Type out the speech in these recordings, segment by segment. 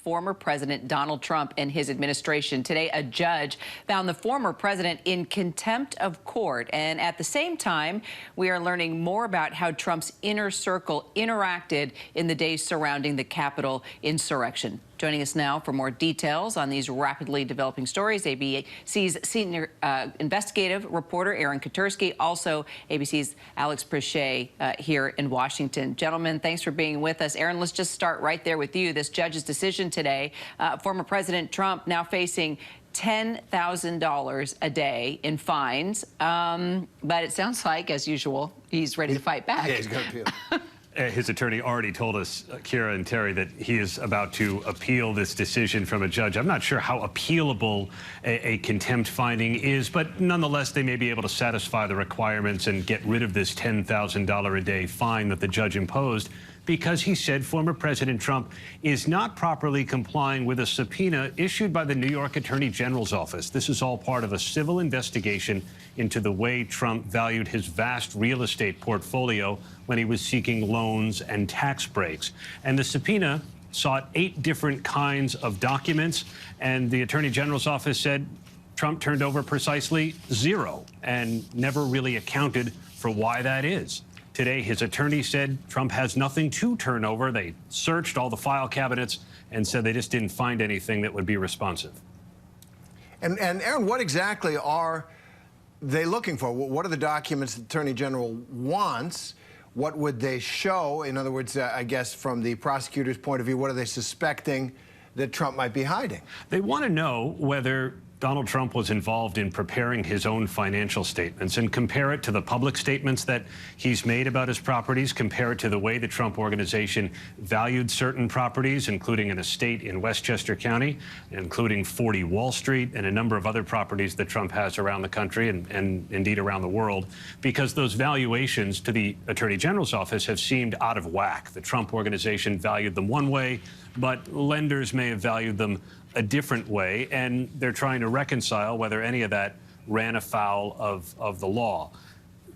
former President Donald Trump and his administration. Today, a judge found the former president in contempt of court. And at the same time, we are learning more about how Trump's inner circle interacted in the days surrounding the Capitol insurrection. Joining us now for more details on these rapidly developing stories, ABC's senior investigative reporter Aaron Katersky, also ABC's Alex Prichet here in Washington. Gentlemen, thanks for being with us. Aaron, let's just start right there with you. This judge's decision today, former President Trump now facing $10,000 a day in fines, but it sounds like, as usual, he's ready to fight back. Yeah, he's going to appeal. His attorney already told us, Kira and Terry, that he is about to appeal this decision from a judge. I'm not sure how appealable a contempt finding is, but nonetheless, they may be able to satisfy the requirements and get rid of this $10,000 a day fine that the judge imposed, because he said former President Trump is not properly complying with a subpoena issued by the New York Attorney General's office. This is all part of a civil investigation into the way Trump valued his vast real estate portfolio when he was seeking loans and tax breaks. And the subpoena sought 8 different kinds of documents, and the Attorney General's office said Trump turned over precisely 0 and never really accounted for why that is. Today, his attorney said Trump has nothing to turn over. They searched all the file cabinets and said they just didn't find anything that would be responsive. And Aaron, what exactly are they looking for? What are the documents the Attorney General wants? What would they show? In other words, I guess from the prosecutor's point of view, what are they suspecting that Trump might be hiding? They want to know whether Donald Trump was involved in preparing his own financial statements and compare it to the public statements that he's made about his properties, compare it to the way the Trump Organization valued certain properties, including an estate in Westchester County, including 40 Wall Street and a number of other properties that Trump has around the country and indeed around the world, because those valuations to the Attorney General's office have seemed out of whack. The Trump Organization valued them one way, but lenders may have valued them a different way, and they're trying to reconcile whether any of that ran afoul of the law.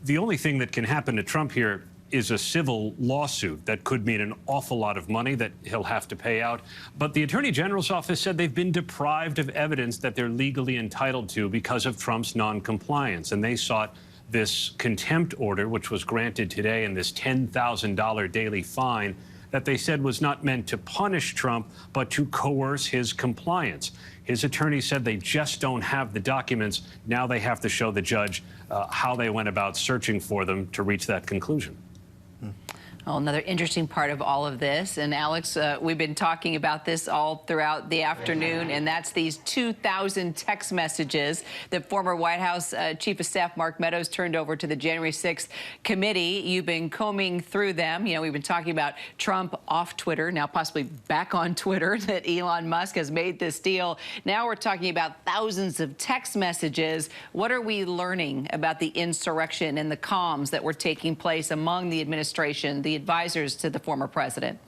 The only thing that can happen to Trump here is a civil lawsuit that could mean an awful lot of money that he'll have to pay out. But the Attorney General's office said they've been deprived of evidence that they're legally entitled to because of Trump's noncompliance, and they sought this contempt order, which was granted today, and this $10,000 daily fine that they said was not meant to punish Trump, but to coerce his compliance. His attorney said they just don't have the documents. Now they have to show the judge how they went about searching for them to reach that conclusion. Well, another interesting part of all of this, and Alex, we've been talking about this all throughout the afternoon, and that's these 2,000 text messages that former White House Chief of Staff Mark Meadows turned over to the January 6th committee. You've been combing through them. You know, we've been talking about Trump off Twitter, now possibly back on Twitter, that Elon Musk has made this deal. Now we're talking about thousands of text messages. What are we learning about the insurrection and the comms that were taking place among the administration, the advisors to the former president?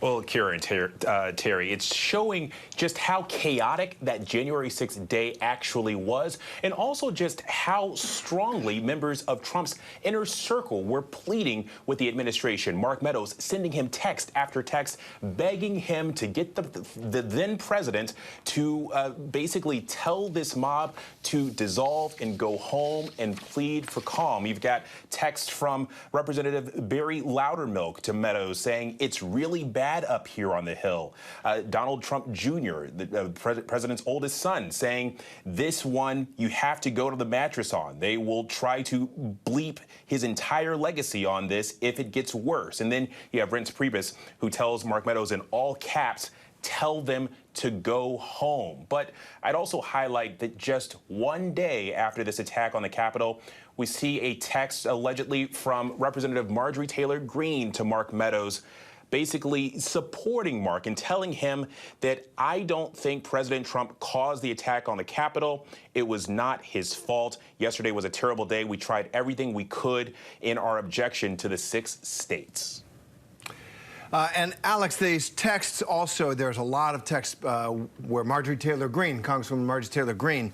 Well, Kira and Terry, it's showing just how chaotic that January 6th day actually was, and also just how strongly members of Trump's inner circle were pleading with the administration. Mark Meadows sending him text after text, begging him to get the then president to basically tell this mob to dissolve and go home and plead for calm. You've got text from Representative Barry Loudermilk to Meadows saying it's really bad up here on the Hill. Donald Trump Jr., the president's oldest son, saying this one you have to go to the mattress on. They will try to bleep his entire legacy on this if it gets worse. And then you have Reince Priebus, who tells Mark Meadows in all caps, tell them to go home. But I'd also highlight that just one day after this attack on the Capitol, we see a text allegedly from Representative Marjorie Taylor Greene to Mark Meadows, basically supporting Mark and telling him that I don't think President Trump caused the attack on the Capitol. It was not his fault. Yesterday was a terrible day. We tried everything we could in our objection to the 6 states. And Alex, these texts also, there's a lot of texts where Marjorie Taylor Greene, Congresswoman Marjorie Taylor Greene,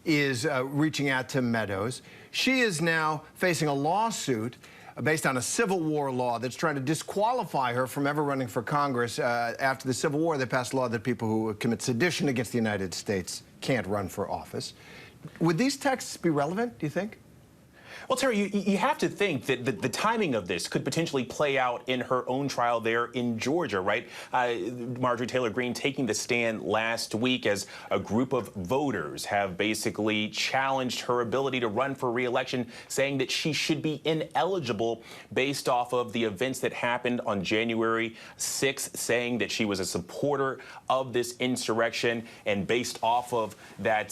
is reaching out to Meadows. She is now facing a lawsuit based on a Civil War law that's trying to disqualify her from ever running for Congress. After the Civil War, they passed a law that people who commit sedition against the United States can't run for office. Would these texts be relevant, do you think? Well, Terry, you have to think that the timing of this could potentially play out in her own trial there in Georgia, right? Marjorie Taylor Greene taking the stand last week as a group of voters have basically challenged her ability to run for re-election, saying that she should be ineligible based off of the events that happened on January 6th, saying that she was a supporter of this insurrection, and based off of that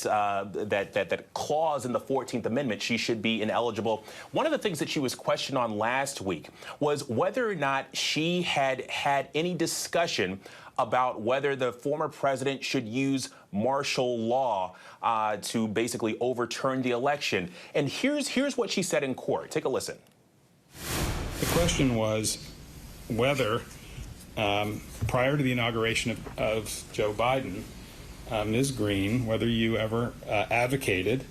clause in the 14th Amendment, she should be ineligible. One of the things that she was questioned on last week was whether or not she had had any discussion about whether the former president should use martial law to basically overturn the election. And here's what she said in court. Take a listen. The question was whether, prior to the inauguration of Joe Biden, Ms. Greene, whether you ever advocated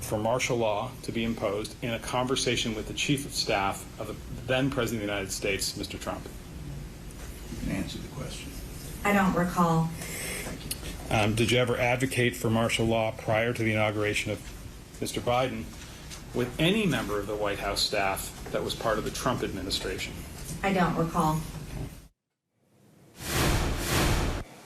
for martial law to be imposed in a conversation with the chief of staff of the then President of the United States, Mr. Trump. You can answer the question. I don't recall. Did you ever advocate for martial law prior to the inauguration of Mr. Biden with any member of the White House staff that was part of the Trump administration? I don't recall.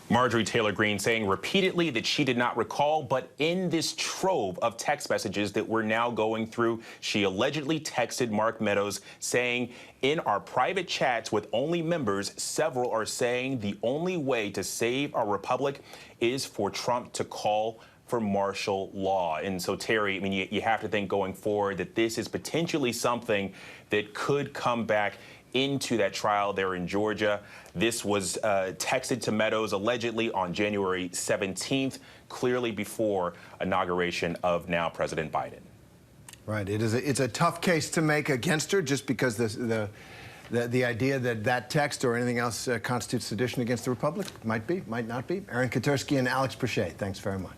Marjorie Taylor Greene saying repeatedly that she did not recall, but in this trove of text messages that we're now going through, she allegedly texted Mark Meadows saying, in our private chats with only members, several are saying the only way to save our republic is for Trump to call for martial law. And so, Terry, I mean, you have to think going forward that this is potentially something that could come back into that trial there in Georgia. This was texted to Meadows allegedly on January 17th, clearly before inauguration of now President Biden. Right. It's a tough case to make against her just because the idea that text or anything else constitutes sedition against the republic might be, might not be. Aaron Katersky and Alex Prochet, thanks very much.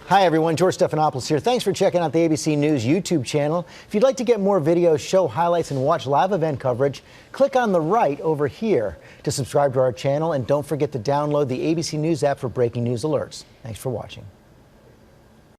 Hi, everyone. George Stephanopoulos here. Thanks for checking out the ABC News YouTube channel. If you'd like to get more videos, show highlights, and watch live event coverage, click on the right over here to subscribe to our channel. And don't forget to download the ABC News app for breaking news alerts. Thanks for watching.